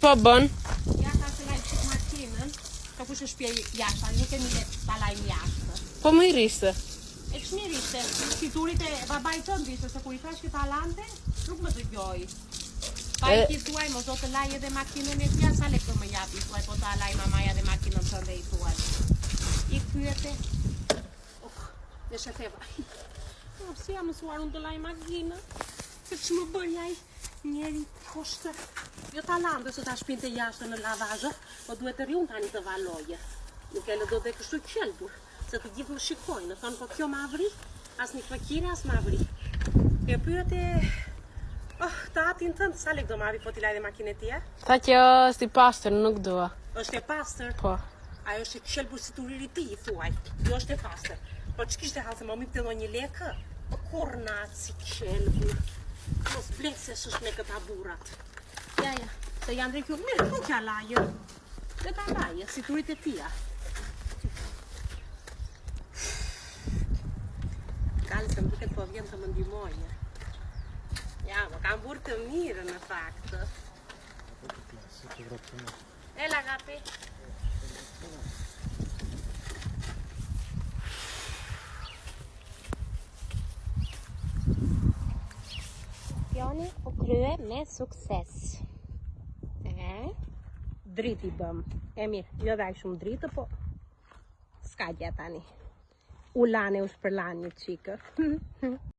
Po bën? Ja ka të lajmë qëtë makinën, ka kush në shpje jashtë, nuk e një letë ta lajmë jashtë. Po më i rishte. E çmir ishte, fiturit e babaj tënd ishte, se kur i thash këta lante, nuk më dëgjoj. Pa i thuaj, mos do të laj edhe makinën e tja, sa lek do më japi, thuaj, po ta laj mamaja dhe makinën tënde i thuaj. I pyete, dhe shefeva, si jam mësuar unë të laj makinën, se që më bërjaj njeri koshtë, jo ta lante, se ta shpinte jashtë në lavazhë, po duhet të riun tani të valoje. Nuk e lë do dhe kështu qelbur. Se të gjithë më shikojnë, thonë, po kjo ma vri, as një fakire, as ma vri. E pyete, të atin tëndë, sa lek do ma vri, po t'i laj dhe makinë e tje? Tha që është i pastër, nuk dua. Është e pastër? Po. Ajo është e qelbur si turiri ti, i thuaj. Jo është e pastër. Po që kishte halë se më mipë të do një lekë? Po kornat si qelbur. Mos blekë se shështë me këta burat. Ja, se janë dhe kjo, mirë, ku kja lajë? Dhe ta lajë, si turit e tia. Kalë se më duket po vjen të më ndihmojë. Ja, më kam burë të mirë në faktë. Ela, gapi. Missioni u krye me sukses. Dritë i bëm. E mirë, jo dhe shumë dritë, po s'ka gjë tani. U lane u shpërlan një qikë.